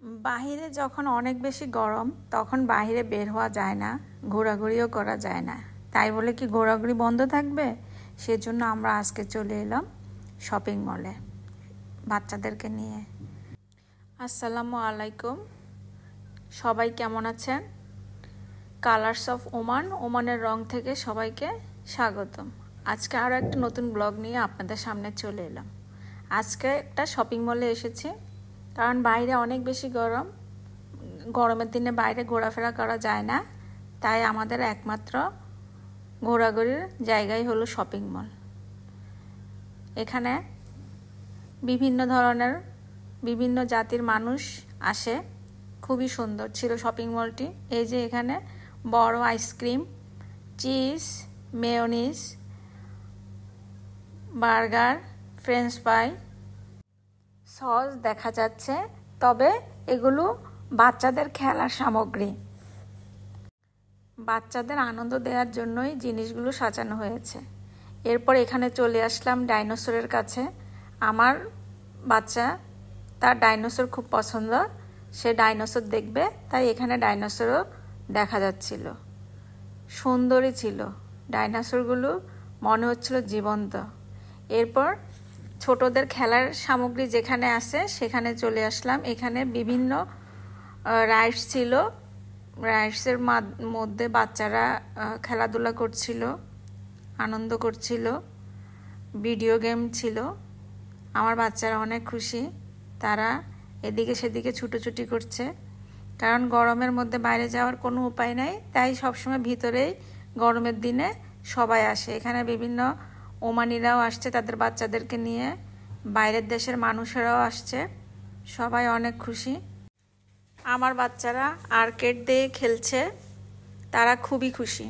বাহিরে যখন অনেক বেশি গরম তখন বাহিরে বের হওয়া যায় না, ঘোরাঘুরিও করা যায় না। তাই বলে কি ঘোরাঘুরি বন্ধ থাকবে? সেজন্য আমরা আজকে চলে এলাম শপিং মলে বাচ্চাদেরকে নিয়ে। আসসালামু আলাইকুম, সবাই কেমন আছেন? কালার্স অফ ওমান, ওমানের রং থেকে সবাইকে স্বাগতম। আজকে আরও একটা নতুন ব্লগ নিয়ে আপনাদের সামনে চলে এলাম। আজকে একটা শপিং মলে এসেছি, কারণ বাইরে অনেক বেশি গরম, গরমের দিনে বাইরে ঘোরাফেরা করা যায় না। তাই আমাদের একমাত্র ঘোরাঘুরির জায়গাই হলো শপিং মল। এখানে বিভিন্ন ধরনের বিভিন্ন জাতির মানুষ আসে। খুবই সুন্দর ছিল শপিং মলটি। এই যে এখানে বড় ice cream, cheese, mayonnaise, burger, French fry, sauce দেখা যাচ্ছে। তবে এগুলো বাচ্চাদের খেলার সামগ্রী, বাচ্চাদের আনন্দ দেওয়ার জন্যই জিনিসগুলো সাজানো হয়েছে। এরপর এখানে চলে আসলাম ডাইনোসরের কাছে। আমার বাচ্চা, তার ডাইনোসর খুব পছন্দ, সে ডাইনোসর দেখবে, তাই এখানে ডাইনোসরও দেখা যাচ্ছিল। সুন্দরই ছিল ডাইনোসরগুলো, মনে হচ্ছিল জীবন্ত। এরপর ছোটদের খেলার সামগ্রী যেখানে আছে সেখানে চলে আসলাম। এখানে বিভিন্ন রাইডস ছিল, রাইডসের মধ্যে বাচ্চারা খেলাধুলা করছিল, আনন্দ করছিল, ভিডিও গেম ছিল। আমার বাচ্চারা অনেক খুশি, তারা এদিকে সেদিকে ছুটোছুটি করছে, কারণ গরমের মধ্যে বাইরে যাওয়ার কোনো উপায় নাই। তাই সবসময় ভিতরেই গরমের দিনে সবাই আসে। এখানে বিভিন্ন ওমানিরাও আসছে তাদের বাচ্চাদেরকে নিয়ে, বাইরের দেশের মানুষেরাও আসছে, সবাই অনেক খুশি। আমার বাচ্চারা আর্কেড দিয়ে খেলছে, তারা খুবই খুশি।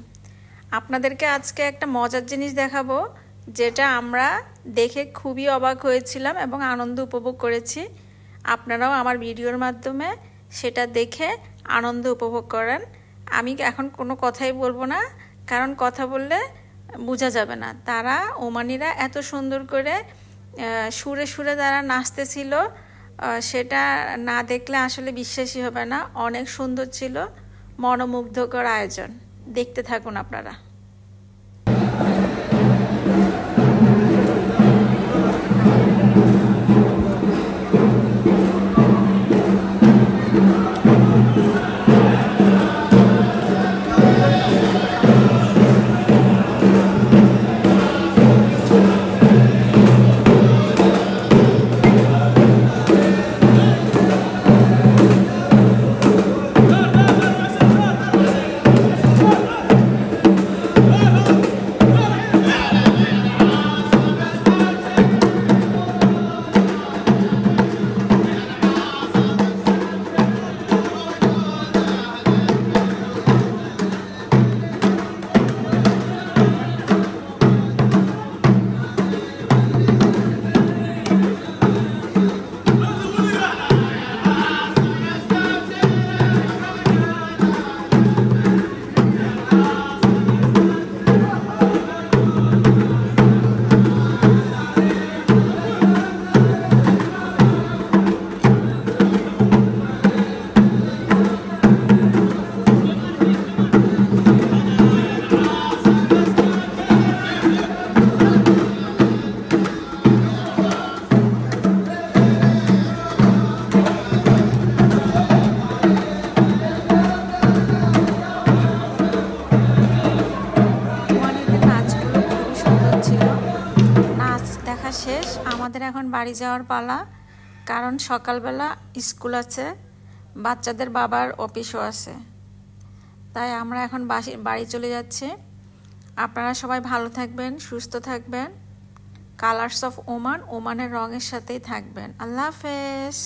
আপনাদেরকে আজকে একটা মজার জিনিস দেখাবো, যেটা আমরা দেখে খুবই অবাক হয়েছিলাম এবং আনন্দ উপভোগ করেছি। আপনারাও আমার ভিডিওর মাধ্যমে সেটা দেখে আনন্দ উপভোগ করেন। আমি এখন কোনো কথাই বলবো না, কারণ কথা বললে বোঝা যাবে না। তারা ওমানিরা এত সুন্দর করে সুরে সুরে তারা নাচতেছিল, সেটা না দেখলে আসলে বিশ্বাসই হবে না। অনেক সুন্দর ছিল, মনোমুগ্ধকর আয়োজন। দেখতে থাকুন আপনারা। শেষ, আমাদের এখন বাড়ি যাওয়ার পালা, কারণ সকালবেলা স্কুল আছে, বাচ্চাদের বাবার অফিসও আছে। তাই আমরা এখন বাড়ি চলে যাচ্ছি। আপনারা সবাই ভালো থাকবেন, সুস্থ থাকবেন। কালার্স অফ ওমান, ওমানের রঙের সাথেই থাকবেন। আল্লাহ হাফেজ।